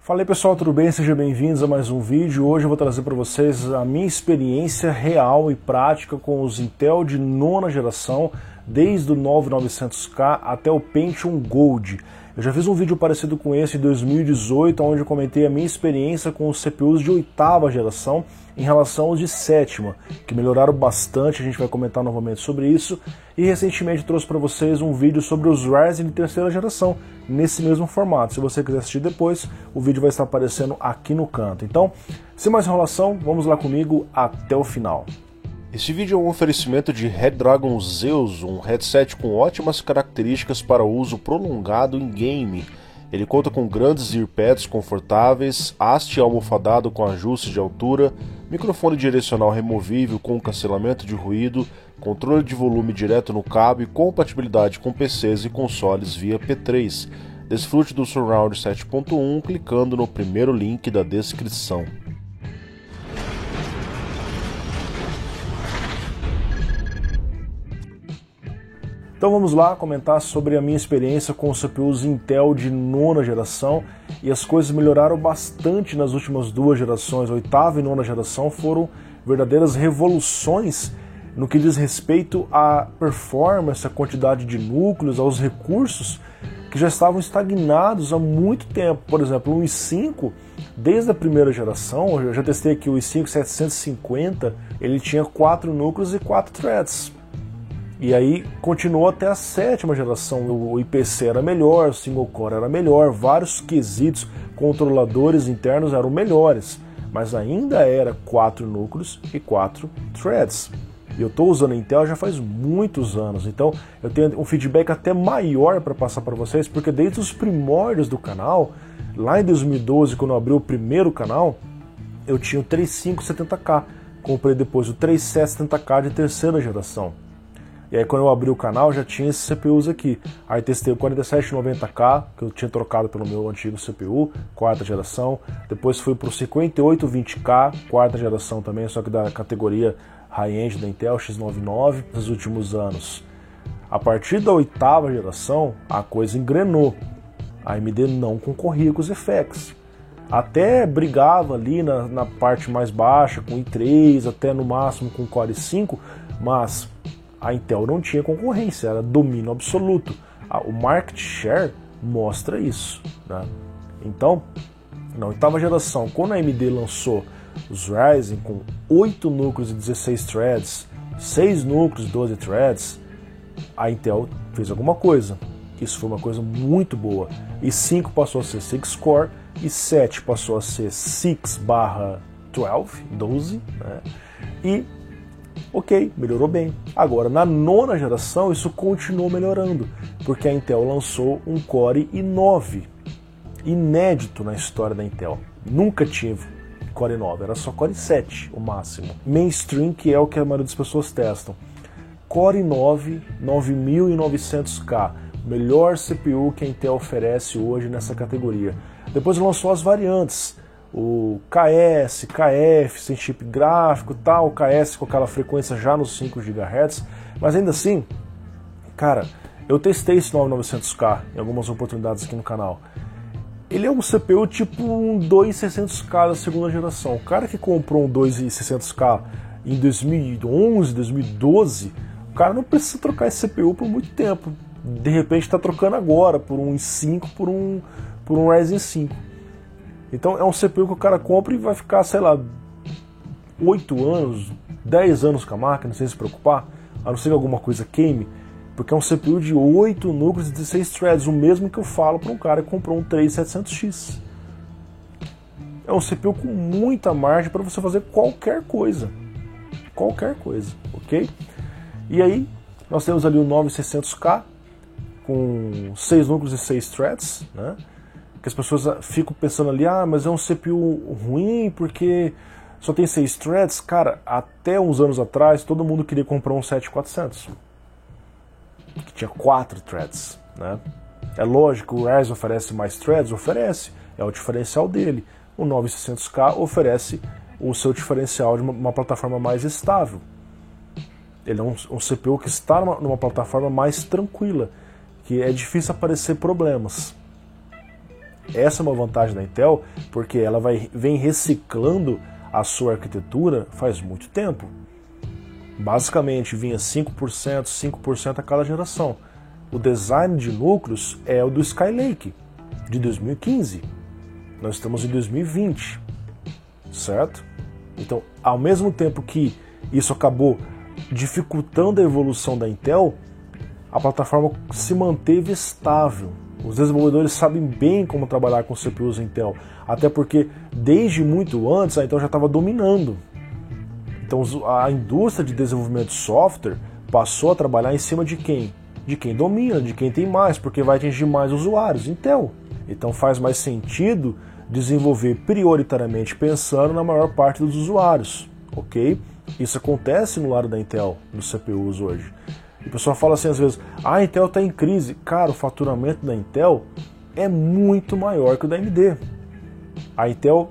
Fala aí pessoal, tudo bem? Sejam bem-vindos a mais um vídeo. Hoje eu vou trazer para vocês a minha experiência real e prática com os Intel de nona geração, desde o 9900K até o Pentium Gold. Eu já fiz um vídeo parecido com esse em 2018, onde eu comentei a minha experiência com os CPUs de oitava geração em relação aos de sétima, que melhoraram bastante, a gente vai comentar novamente sobre isso. E recentemente trouxe para vocês um vídeo sobre os Ryzen de terceira geração, nesse mesmo formato. Se você quiser assistir depois, o vídeo vai estar aparecendo aqui no canto. Então, sem mais enrolação, vamos lá comigo até o final. Este vídeo é um oferecimento de Redragon Zeus, um headset com ótimas características para uso prolongado em game. Ele conta com grandes earpads confortáveis, haste almofadado com ajuste de altura, microfone direcional removível com cancelamento de ruído, controle de volume direto no cabo e compatibilidade com PCs e consoles via P3. Desfrute do Surround 7.1 clicando no primeiro link da descrição. Então vamos lá comentar sobre a minha experiência com os CPUs Intel de nona geração, e as coisas melhoraram bastante nas últimas duas gerações. A oitava e nona geração foram verdadeiras revoluções no que diz respeito à performance, à quantidade de núcleos, aos recursos que já estavam estagnados há muito tempo. Por exemplo, o i5, desde a primeira geração, eu já testei aqui o i5 750, ele tinha 4 núcleos e 4 threads. E aí continuou até a sétima geração, o IPC era melhor, o single core era melhor, vários quesitos, controladores internos eram melhores, mas ainda era 4 núcleos e 4 threads. E eu estou usando Intel já faz muitos anos, então eu tenho um feedback até maior para passar para vocês, porque desde os primórdios do canal, lá em 2012, quando eu abri o primeiro canal, eu tinha o 3570K, comprei depois o 3770K de terceira geração. E aí quando eu abri o canal já tinha esses CPUs aqui. Aí testei o 4790K, que eu tinha trocado pelo meu antigo CPU, quarta geração. Depois fui para o 5820K, quarta geração também, só que da categoria high-end da Intel, X99, nos últimos anos. A partir da oitava geração, a coisa engrenou. A AMD não concorria com os FX. Até brigava ali na parte mais baixa, com i3, até no máximo com Core i5, mas a Intel não tinha concorrência, era domínio absoluto. O market share mostra isso, né? Então, na oitava geração, quando a AMD lançou os Ryzen com 8 núcleos e 16 threads, 6 núcleos e 12 threads, a Intel fez alguma coisa. Isso foi uma coisa muito boa. E 5 passou a ser 6 core, e 7 passou a ser 6/12, né? E ok, melhorou bem. Agora, na nona geração, isso continuou melhorando, porque a Intel lançou um Core i9, inédito na história da Intel. Nunca tive Core i9, era só Core i7, o máximo. Mainstream, que é o que a maioria das pessoas testam. Core i9 9900K, melhor CPU que a Intel oferece hoje nessa categoria. Depois lançou as variantes, o KS, KF, sem chip gráfico, tal, o KS com aquela frequência já nos 5 GHz, mas ainda assim, cara, eu testei esse 9900K em algumas oportunidades aqui no canal. Ele é um CPU tipo um 2600K da segunda geração. O cara que comprou um 2600K em 2011, 2012, o cara não precisa trocar esse CPU por muito tempo. De repente está trocando agora por um i5, por um Ryzen 5. Então é um CPU que o cara compra e vai ficar, sei lá, 8 anos, 10 anos com a máquina, sem se preocupar, a não ser que alguma coisa queime, porque é um CPU de 8 núcleos e 16 threads, o mesmo que eu falo para um cara que comprou um 3700X. É um CPU com muita margem para você fazer qualquer coisa, ok? E aí, nós temos ali o 9600K, com 6 núcleos e 6 threads, né? Que as pessoas ficam pensando ali, mas é um CPU ruim porque só tem 6 threads. Cara, até uns anos atrás todo mundo queria comprar um 7400 que tinha 4 threads, né? É lógico, o Ryzen oferece mais threads? Oferece, é o diferencial dele. O 9600K oferece o seu diferencial de uma plataforma mais estável. Ele é um CPU que está numa plataforma mais tranquila, que é difícil aparecer problemas. Essa é uma vantagem da Intel, porque ela vem reciclando a sua arquitetura faz muito tempo. Basicamente vinha 5% a cada geração. O design de núcleos é o do Skylake, de 2015. Nós estamos em 2020, certo? Então, ao mesmo tempo que isso acabou dificultando a evolução da Intel, a plataforma se manteve estável. Os desenvolvedores sabem bem como trabalhar com CPUs Intel, até porque desde muito antes a Intel já estava dominando. Então a indústria de desenvolvimento de software passou a trabalhar em cima de quem? De quem domina, de quem tem mais, porque vai atingir mais usuários, Intel. Então faz mais sentido desenvolver prioritariamente pensando na maior parte dos usuários, ok? Isso acontece no lado da Intel, nos CPUs hoje. E o pessoal fala assim às vezes, a Intel está em crise. Cara, o faturamento da Intel é muito maior que o da AMD. A Intel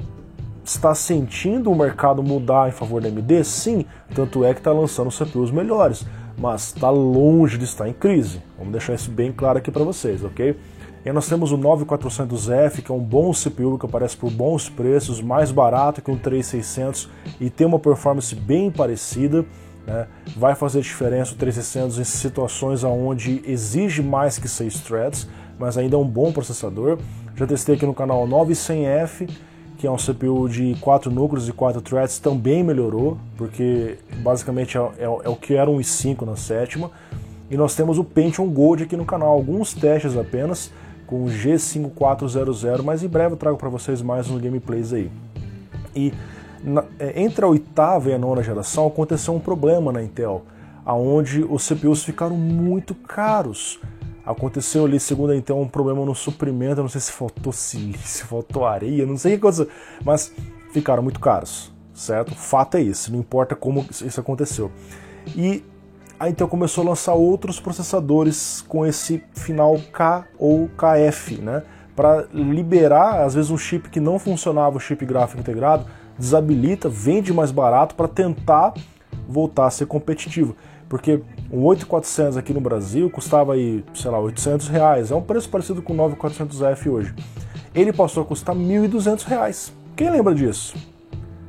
está sentindo o mercado mudar em favor da AMD? Sim, tanto é que está lançando CPUs melhores, mas está longe de estar em crise. Vamos deixar isso bem claro aqui para vocês, ok? E aí nós temos o 9400F, que é um bom CPU que aparece por bons preços, mais barato que um 3600 e tem uma performance bem parecida, né? Vai fazer diferença o 3600 em situações onde exige mais que 6 threads, mas ainda é um bom processador. Já testei aqui no canal o 9100F, que é um CPU de 4 núcleos e 4 threads, também melhorou, porque basicamente é o que era um i5 na sétima. E nós temos o Pentium Gold aqui no canal, alguns testes apenas, com o G5400, mas em breve eu trago para vocês mais uns gameplays aí. E entre a 8ª e a 9ª geração aconteceu um problema na Intel, onde os CPUs ficaram muito caros. Aconteceu ali, segundo a Intel, um problema no suprimento, eu não sei se faltou silício, faltou areia, não sei o que aconteceu, mas ficaram muito caros, certo? O fato é esse, não importa como isso aconteceu. E a Intel começou a lançar outros processadores com esse final K ou KF, né? Para liberar, às vezes, um chip que não funcionava, o chip gráfico integrado, desabilita, vende mais barato para tentar voltar a ser competitivo. Porque um 8400 aqui no Brasil custava aí, sei lá, R$800. É um preço parecido com o 9400F hoje. Ele passou a custar R$1.200. Quem lembra disso?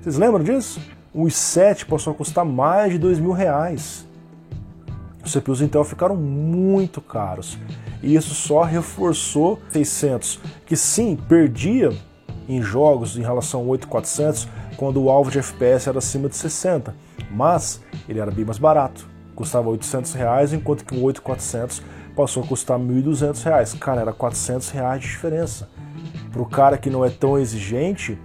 Vocês lembram disso? O i7 passou a custar mais de R$2.000. Os CPUs Intel ficaram muito caros. E isso só reforçou 600, que sim, perdia em jogos em relação ao 8400 quando o alvo de FPS era acima de 60, mas ele era bem mais barato, custava R$800, enquanto que o 8400 passou a custar R$1.200. Cara, era R$400 de diferença. Para o cara que não é tão exigente,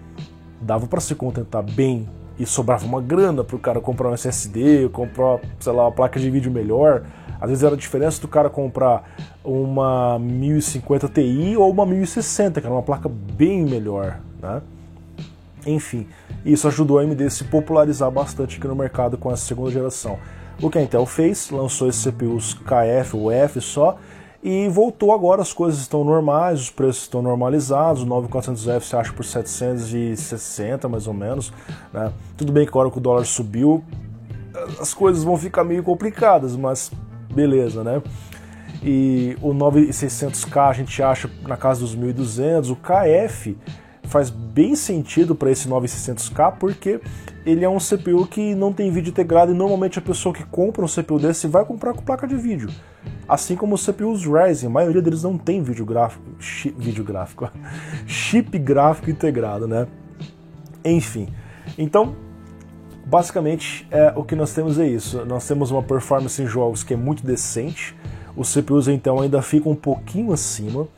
dava para se contentar bem e sobrava uma grana para o cara comprar um SSD, comprar, sei lá, uma placa de vídeo melhor. Às vezes era a diferença do cara comprar uma 1050 Ti ou uma 1060, que era uma placa bem melhor, né? Enfim, isso ajudou a AMD a se popularizar bastante aqui no mercado com essa segunda geração. O que a Intel fez, lançou esses CPUs KF ou F só, e voltou agora, as coisas estão normais, os preços estão normalizados, o 9400F se acha por 760 mais ou menos, né? Tudo bem que agora que o dólar subiu, as coisas vão ficar meio complicadas, mas beleza, né? E o 9600K a gente acha na casa dos 1.200, o KF faz bem sentido para esse 9600K porque ele é um CPU que não tem vídeo integrado e normalmente a pessoa que compra um CPU desse vai comprar com placa de vídeo. Assim como os CPUs Ryzen, a maioria deles não tem chip gráfico integrado, né? Enfim, então basicamente o que nós temos é isso. Nós temos uma performance em jogos que é muito decente, os CPUs então ainda ficam um pouquinho acima.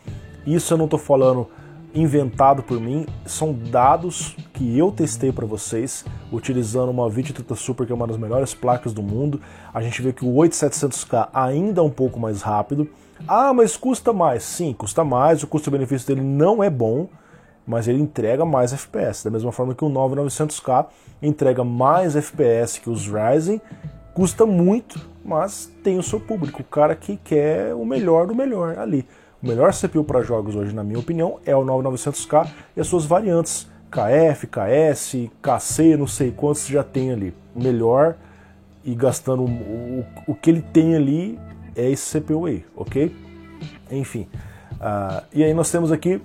Isso eu não estou falando inventado por mim, são dados que eu testei para vocês utilizando uma 2030 Super, que é uma das melhores placas do mundo. A gente vê que o 8700K ainda é um pouco mais rápido. Ah, mas custa mais. Sim, custa mais, o custo-benefício dele não é bom, mas ele entrega mais FPS, da mesma forma que o 9900K entrega mais FPS que os Ryzen, custa muito, mas tem o seu público, o cara que quer o melhor do melhor ali. O melhor CPU para jogos hoje, na minha opinião, é o 9900K e as suas variantes, KF, KS, KC, não sei quantos já tem ali. O melhor e gastando o que ele tem ali é esse CPU aí, ok? Enfim, e aí nós temos aqui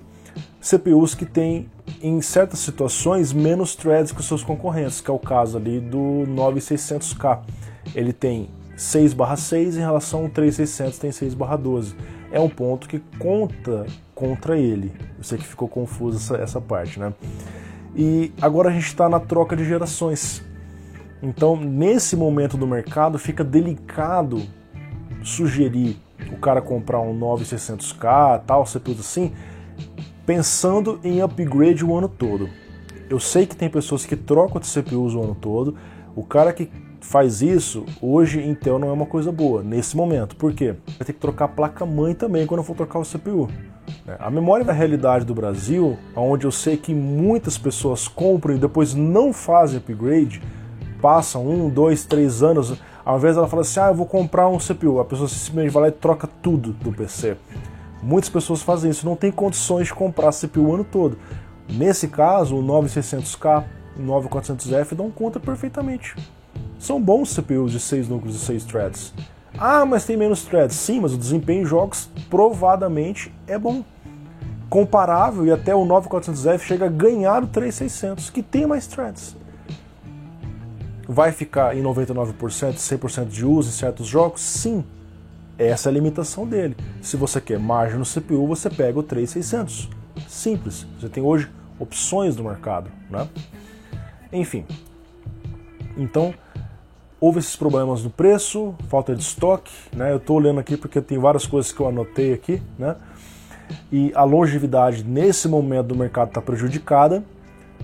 CPUs que têm, em certas situações, menos threads que os seus concorrentes, que é o caso ali do 9600K. Ele tem 6/6 em relação ao 3600 tem 6/12. É um ponto que conta contra ele. Eu sei que ficou confuso essa parte, né? E agora a gente está na troca de gerações. Então, nesse momento do mercado, fica delicado sugerir o cara comprar um 9600K, tal, CPUs assim, pensando em upgrade o ano todo. Eu sei que tem pessoas que trocam de CPUs o ano todo. O cara que faz isso, hoje Intel não é uma coisa boa, nesse momento. Por quê? Vai ter que trocar a placa-mãe também quando for trocar o CPU. A memória da realidade do Brasil, onde eu sei que muitas pessoas compram e depois não fazem upgrade, passam 1, 2, 3 anos, ao invés dela falar assim, eu vou comprar um CPU, a pessoa simplesmente vai lá e troca tudo do PC. Muitas pessoas fazem isso, não tem condições de comprar CPU o ano todo. Nesse caso, o 9600K, o 9400F dão conta perfeitamente. São bons CPUs de 6 núcleos e 6 threads. Mas tem menos threads. Sim, mas o desempenho em jogos provadamente é bom. Comparável, e até o 9400F chega a ganhar o 3600, que tem mais threads. Vai ficar em 99%, 100% de uso em certos jogos? Sim. Essa é a limitação dele. Se você quer margem no CPU, você pega o 3600. Simples. Você tem hoje opções no mercado, né? Enfim. Então, houve esses problemas no preço, falta de estoque, né? Eu estou olhando aqui porque tem várias coisas que eu anotei aqui, né? E a longevidade nesse momento do mercado está prejudicada,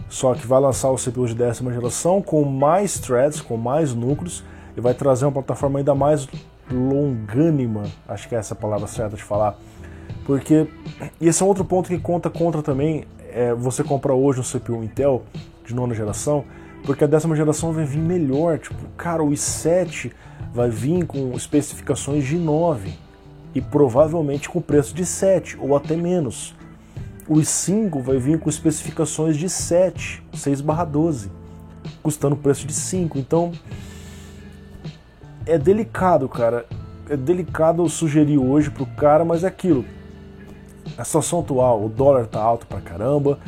só que vai lançar o CPU de 10ª geração com mais threads, com mais núcleos, e vai trazer uma plataforma ainda mais longânima, acho que é essa a palavra certa de falar, porque e esse é um outro ponto que conta contra também, você comprar hoje um CPU Intel de 9ª geração, porque a 10ª geração vai vir melhor, tipo, cara, o i7 vai vir com especificações de 9 e provavelmente com preço de 7 ou até menos. O i5 vai vir com especificações de 7, 6/12, custando o preço de 5. Então, é delicado, cara. É delicado sugerir hoje pro cara, mas é aquilo. A situação atual, o dólar tá alto pra caramba,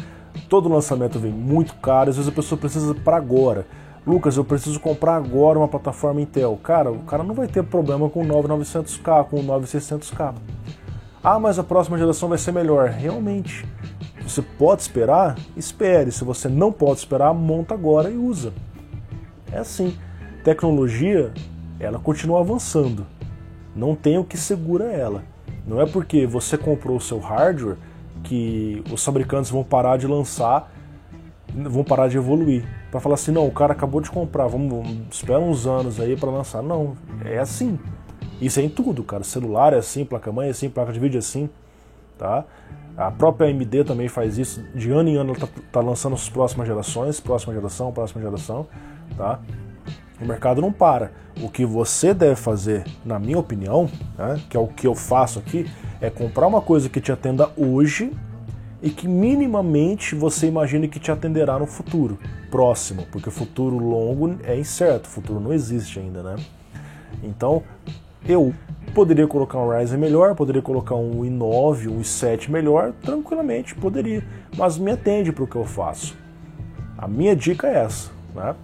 todo lançamento vem muito caro, às vezes a pessoa precisa para agora. Lucas, eu preciso comprar agora uma plataforma Intel. Cara, o cara não vai ter problema com o 9900K, com o 9600K. Mas a próxima geração vai ser melhor. Realmente, você pode esperar? Espere. Se você não pode esperar, monta agora e usa. É assim. Tecnologia, ela continua avançando. Não tem o que segura ela. Não é porque você comprou o seu hardware que os fabricantes vão parar de lançar, vão parar de evoluir. Para falar assim, não, o cara acabou de comprar, vamos esperar uns anos aí para lançar. Não, é assim. Isso é em tudo, cara. Celular é assim, placa-mãe é assim, placa de vídeo é assim, tá? A própria AMD também faz isso. De ano em ano ela tá lançando as próximas gerações, próxima geração, tá? O mercado não para. O que você deve fazer, na minha opinião, né, que é o que eu faço aqui, é comprar uma coisa que te atenda hoje e que minimamente você imagine que te atenderá no futuro próximo, porque o futuro longo é incerto, o futuro não existe ainda, né? Então, eu poderia colocar um Ryzen melhor, poderia colocar um i9, um i7 melhor, tranquilamente, poderia, mas me atende para o que eu faço. A minha dica é essa, né?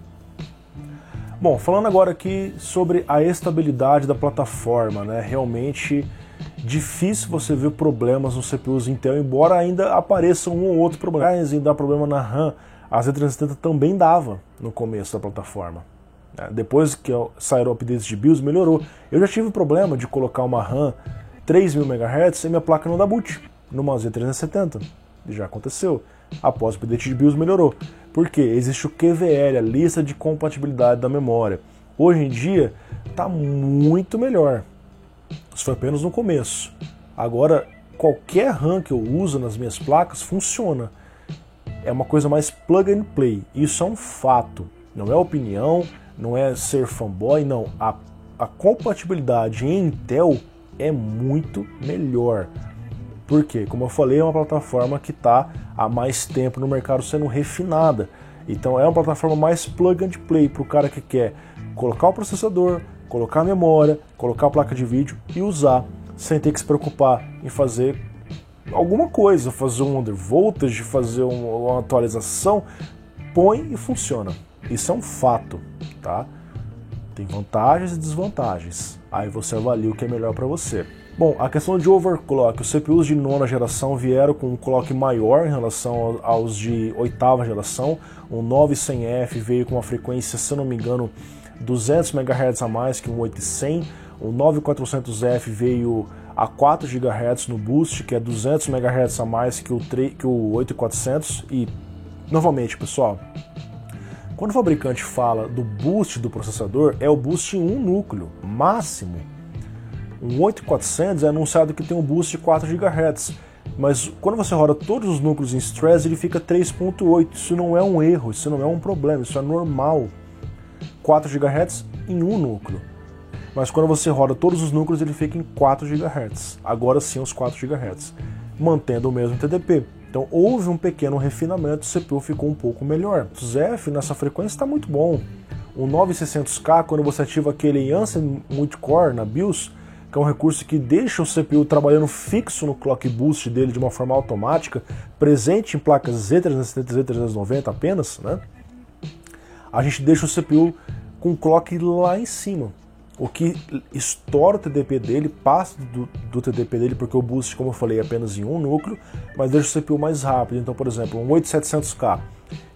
Bom, falando agora aqui sobre a estabilidade da plataforma, né? Realmente difícil você ver problemas nos CPUs Intel, embora ainda apareça um ou outro problema. Ryzen dá problema na RAM, a Z370 também dava no começo da plataforma. Depois que saíram updates de BIOS, melhorou. Eu já tive problema de colocar uma RAM 3000 MHz e minha placa não dá boot numa Z370. Já aconteceu. Após o update de BIOS melhorou. Por quê? Existe o QVL, a lista de compatibilidade da memória. Hoje em dia está muito melhor. Isso foi apenas no começo. Agora, qualquer RAM que eu uso nas minhas placas funciona. É uma coisa mais plug and play. Isso é um fato. Não é opinião, não é ser fanboy, não. A compatibilidade em Intel é muito melhor. Por quê? Como eu falei, é uma plataforma que está há mais tempo no mercado sendo refinada. Então é uma plataforma mais plug and play para o cara que quer colocar o processador, colocar a memória, colocar a placa de vídeo e usar, sem ter que se preocupar em fazer alguma coisa, fazer um undervoltage, fazer uma atualização, põe e funciona. Isso é um fato, tá? Tem vantagens e desvantagens. Aí você avalia o que é melhor para você. Bom, a questão de overclock, os CPUs de 9ª geração vieram com um clock maior em relação aos de 8ª geração. O 9100F veio com uma frequência, se eu não me engano, 200 MHz a mais que um 8100. O 9400F veio a 4 GHz no boost, que é 200 MHz a mais que o 8400. E, novamente, pessoal, quando o fabricante fala do boost do processador, é o boost em um núcleo, máximo. Um 8400 é anunciado que tem um boost de 4 GHz, mas quando você roda todos os núcleos em stress, ele fica 3.8. Isso não é um erro, isso não é um problema, isso é normal. 4 GHz em um núcleo. Mas quando você roda todos os núcleos, ele fica em 4 GHz. Agora sim os 4 GHz, mantendo o mesmo TDP. Então houve um pequeno refinamento, o CPU ficou um pouco melhor. O ZF nessa frequência está muito bom. O 9600K, quando você ativa aquele Ansem Multicore na BIOS, que é um recurso que deixa o CPU trabalhando fixo no clock boost dele de uma forma automática, presente em placas Z370 e Z390 apenas, né? A gente deixa o CPU com clock lá em cima, o que estoura o TDP dele, passa do TDP dele, porque o boost, como eu falei, é apenas em um núcleo, mas deixa o CPU mais rápido. Então, por exemplo, um 8700K,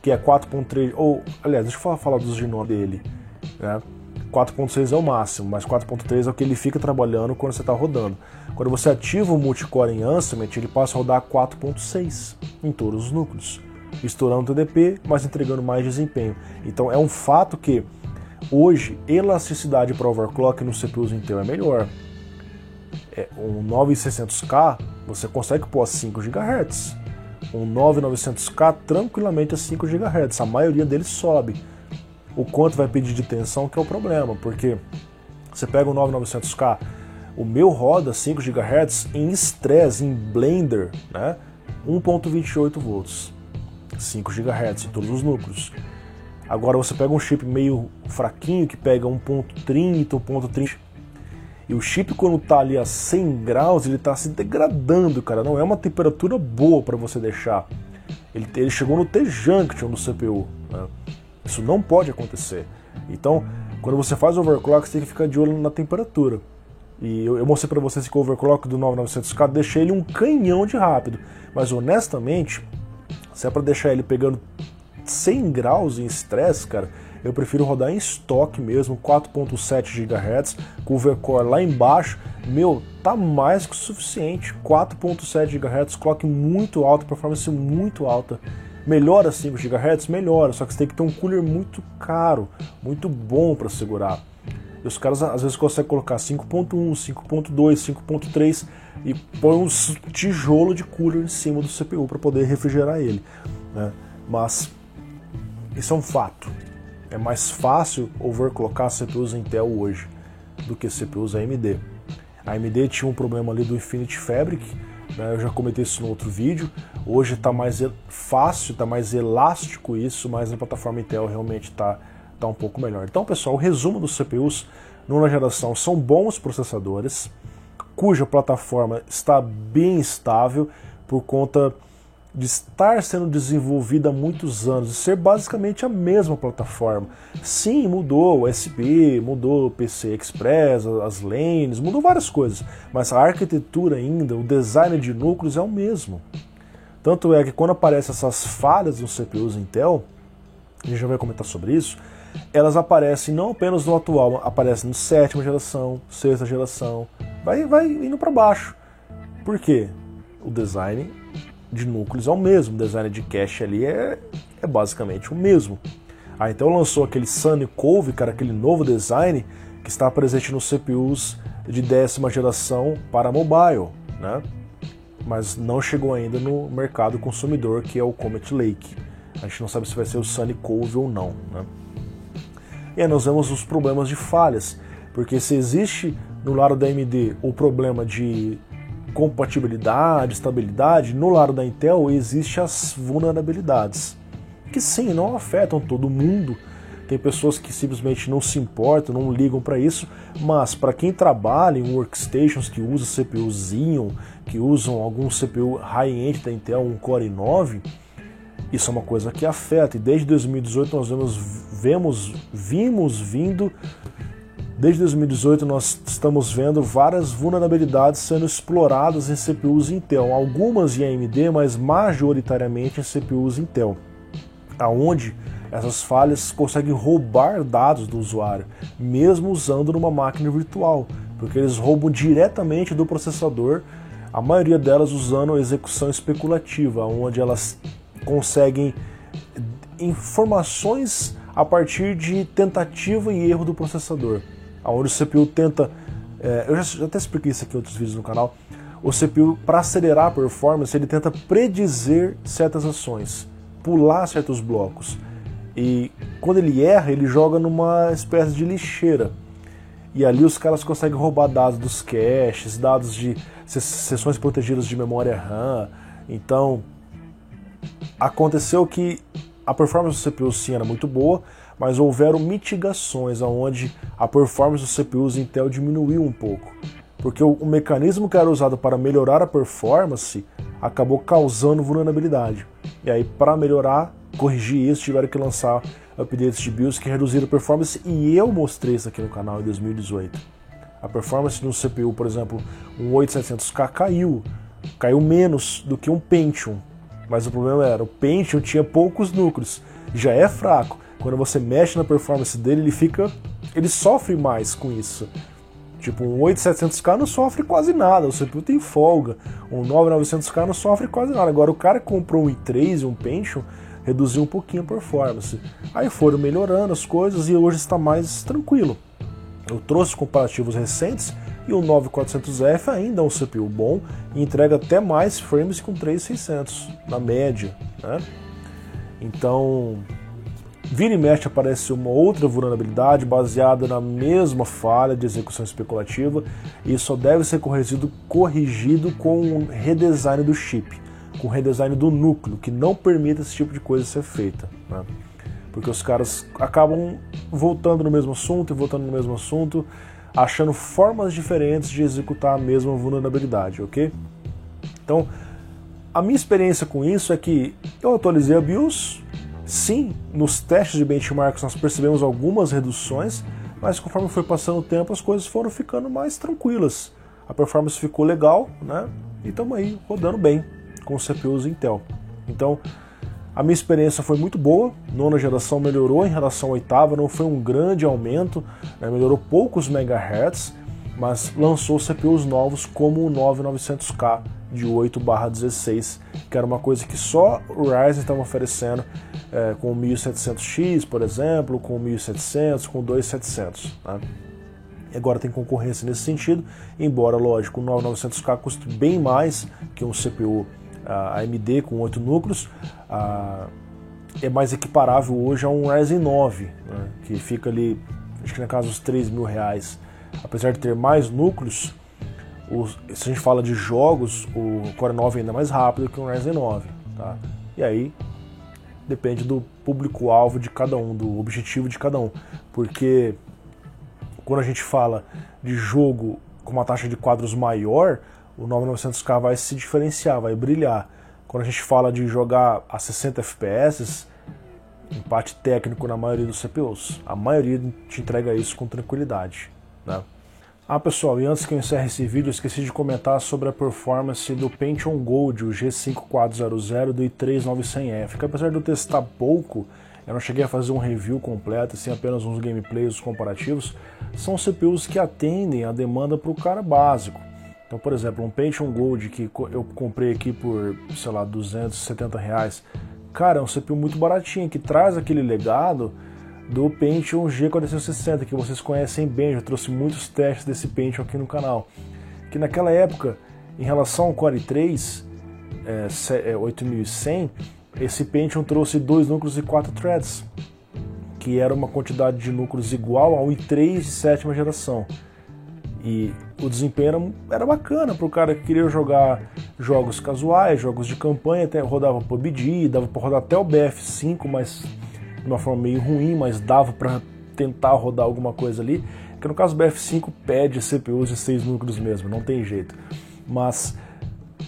que é 4.3, ou, aliás, deixa eu falar dos de nome dele, né? 4.6 é o máximo, mas 4.3 é o que ele fica trabalhando quando você está rodando. Quando você ativa o multicore em Ansem, ele passa a rodar 4.6 em todos os núcleos, estourando o TDP, mas entregando mais desempenho. Então é um fato que hoje elasticidade para overclock nos CPUs Intel é melhor. Um 9600K você consegue pôr a 5 GHz. Um 9900K tranquilamente a 5 GHz. A maioria deles sobe. O quanto vai pedir de tensão que é o problema, porque você pega o 9900K, o meu roda 5 GHz em stress, em Blender, né? 1.28 volts, 5 GHz em todos os núcleos. Agora você pega um chip meio fraquinho que pega 1.30, 1.30, e o chip quando tá ali a 100 graus, ele tá se degradando, cara, não é uma temperatura boa para você deixar. Ele chegou no T-junction do CPU, né? Isso não pode acontecer. Então, quando você faz overclock, você tem que ficar de olho na temperatura. E eu mostrei para vocês que o overclock do 9900K deixei ele um canhão de rápido. Mas honestamente, se é para deixar ele pegando 100 graus em stress, cara, eu prefiro rodar em estoque mesmo, 4.7 GHz, com o V-Core lá embaixo. Meu, tá mais que o suficiente. 4.7 GHz, clock muito alto, performance muito alta. Melhora 5 GHz? Melhora, só que você tem que ter um cooler muito caro, muito bom para segurar. E os caras às vezes conseguem colocar 5.1, 5.2, 5.3 e põe um tijolo de cooler em cima do CPU para poder refrigerar ele, né? Mas isso é um fato. É mais fácil overclockar CPUs Intel hoje do que CPUs AMD. A AMD tinha um problema ali do Infinity Fabric, né? Eu já comentei isso no outro vídeo. Hoje está mais fácil, está mais elástico isso, mas na plataforma Intel realmente está um pouco melhor. Então, pessoal, o resumo dos CPUs nona geração são bons processadores, cuja plataforma está bem estável por conta de estar sendo desenvolvida há muitos anos, de ser basicamente a mesma plataforma. Sim, mudou o USB, mudou o PCI Express, as lanes, mudou várias coisas, mas a arquitetura ainda, o design de núcleos é o mesmo. Tanto é que quando aparecem essas falhas nos CPUs Intel, a gente já vai comentar sobre isso, elas aparecem não apenas no atual, aparecem no 7ª geração, 6ª geração, vai indo para baixo. Por quê? O design de núcleos é o mesmo, o design de cache ali é basicamente o mesmo. A Intel lançou aquele Sunny Cove, cara, aquele novo design que está presente nos CPUs de 10ª geração para mobile, né? Mas não chegou ainda no mercado consumidor, que é o Comet Lake. A gente não sabe se vai ser o Sunny Cove ou não, né? E aí nós vemos os problemas de falhas, porque se existe no lado da AMD o problema de compatibilidade, estabilidade, no lado da Intel existe as vulnerabilidades, que sim, não afetam todo mundo. Tem pessoas que simplesmente não se importam, não ligam para isso, mas para quem trabalha em workstations que usa CPU Xeon, que usam algum CPU high-end da Intel, um Core i9, isso é uma coisa que afeta, e desde 2018 nós estamos vendo várias vulnerabilidades sendo exploradas em CPUs Intel, algumas em AMD, mas majoritariamente em CPUs Intel, aonde essas falhas conseguem roubar dados do usuário, mesmo usando numa máquina virtual, porque eles roubam diretamente do processador, a maioria delas usando execução especulativa, onde elas conseguem informações a partir de tentativa e erro do processador, onde o CPU tenta, eu já até expliquei isso aqui em outros vídeos no canal, o CPU, para acelerar a performance, ele tenta predizer certas ações, pular certos blocos, e quando ele erra, ele joga numa espécie de lixeira, e ali os caras conseguem roubar dados dos caches, dados de seções protegidas de memória RAM. Então, aconteceu que a performance do CPU sim era muito boa, mas houveram mitigações onde a performance dos CPUs Intel diminuiu um pouco, porque o mecanismo que era usado para melhorar a performance acabou causando vulnerabilidade. E aí, para melhorar, corrigir isso, tiveram que lançar updates de BIOS que reduziram a performance, e eu mostrei isso aqui no canal em 2018. A performance de um CPU, por exemplo, um 8700K caiu menos do que um Pentium, mas o problema era, o Pentium tinha poucos núcleos, já é fraco. Quando você mexe na performance dele, ele sofre mais com isso. Tipo, um 8700K não sofre quase nada, o CPU tem folga. Um 9900K não sofre quase nada. Agora, o cara que comprou um i3 e um Pentium reduziu um pouquinho a performance. Aí foram melhorando as coisas e hoje está mais tranquilo. Eu trouxe comparativos recentes e o 9400F ainda é um CPU bom e entrega até mais frames com 3600 na média, né? Então, vira e mexe aparece uma outra vulnerabilidade baseada na mesma falha de execução especulativa, e só deve ser corrigido com um redesign do chip, com redesign do núcleo, que não permite esse tipo de coisa ser feita, né? Porque os caras acabam voltando no mesmo assunto, achando formas diferentes de executar a mesma vulnerabilidade, ok? Então, a minha experiência com isso é que eu atualizei a BIOS, sim, nos testes de benchmarks nós percebemos algumas reduções, mas conforme foi passando o tempo as coisas foram ficando mais tranquilas. A performance ficou legal, né? E estamos aí rodando bem com os CPUs Intel. Então, a minha experiência foi muito boa, nona geração melhorou em relação à oitava, não foi um grande aumento, né? Melhorou poucos megahertz, mas lançou CPUs novos como o 9900K de 8/16, que era uma coisa que só o Ryzen estava oferecendo, com o 1700X, por exemplo, com o 1700, com o 2700, né? E agora tem concorrência nesse sentido, embora, lógico, o 9900K custe bem mais que um CPU AMD com 8 núcleos, é mais equiparável hoje a um Ryzen 9, né, que fica ali, acho que na casa dos R$3.000. Apesar de ter mais núcleos, se a gente fala de jogos, o Core 9 é ainda mais rápido que um Ryzen 9. Tá? E aí, depende do público-alvo de cada um, do objetivo de cada um. Porque quando a gente fala de jogo com uma taxa de quadros maior, o 9900K vai se diferenciar, vai brilhar. Quando a gente fala de jogar a 60 FPS, empate técnico na maioria dos CPUs. A maioria te entrega isso com tranquilidade, né? Pessoal, e antes que eu encerre esse vídeo, eu esqueci de comentar sobre a performance do Pentium Gold, o G5400 do i3-9900F, que apesar de eu testar pouco, eu não cheguei a fazer um review completo, assim, apenas uns gameplays, os comparativos, são CPUs que atendem a demanda para o cara básico. Então, por exemplo, um Pentium Gold que eu comprei aqui por, sei lá, R$270, cara, é um CPU muito baratinho, que traz aquele legado do Pentium G460, que vocês conhecem bem, já trouxe muitos testes desse Pentium aqui no canal. Que naquela época, em relação ao Core i3 8100, esse Pentium trouxe 2 núcleos e 4 threads, que era uma quantidade de núcleos igual ao i3 de 7ª geração. E o desempenho era bacana para o cara que queria jogar jogos casuais, jogos de campanha, até rodava PUBG, dava para rodar até o BF5, mas de uma forma meio ruim, mas dava para tentar rodar alguma coisa ali, que no caso o BF5 pede CPUs de 6 núcleos mesmo, não tem jeito. Mas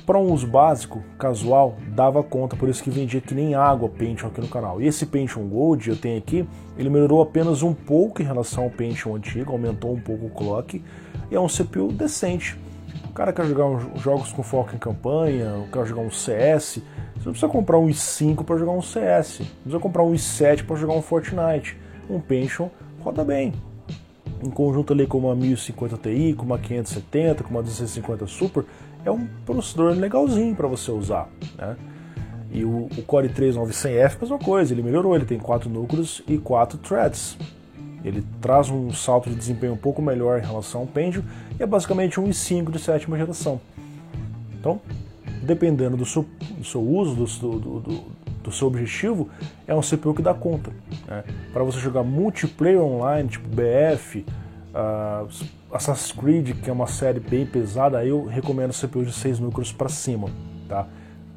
para um uso básico, casual, dava conta, por isso que vendia que nem água Pentium aqui no canal. E esse Pentium Gold eu tenho aqui, ele melhorou apenas um pouco em relação ao Pentium antigo, aumentou um pouco o clock, e é um CPU decente. O cara quer jogar jogos com foco em campanha, quer jogar um CS, você não precisa comprar um i5 para jogar um CS, não precisa comprar um i7 para jogar um Fortnite. Um Pentium roda bem. Em conjunto ali com uma 1050 Ti, com uma 570, com uma 1650 Super, é um processador legalzinho para você usar, né? E o Core i3 9100F, mesma coisa, ele melhorou, ele tem 4 núcleos e 4 threads. Ele traz um salto de desempenho um pouco melhor em relação ao Pentium e é basicamente um i5 de 7ª geração. Então, dependendo do seu uso, do seu objetivo, é um CPU que dá conta, né? Para você jogar multiplayer online, tipo BF, Assassin's Creed, que é uma série bem pesada, aí eu recomendo CPU de 6 núcleos para cima, tá?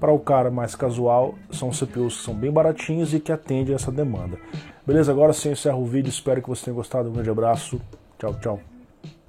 Para o cara mais casual, são CPUs que são bem baratinhos e que atendem a essa demanda. Beleza? Agora sim eu encerro o vídeo, espero que você tenha gostado, um grande abraço, tchau, tchau.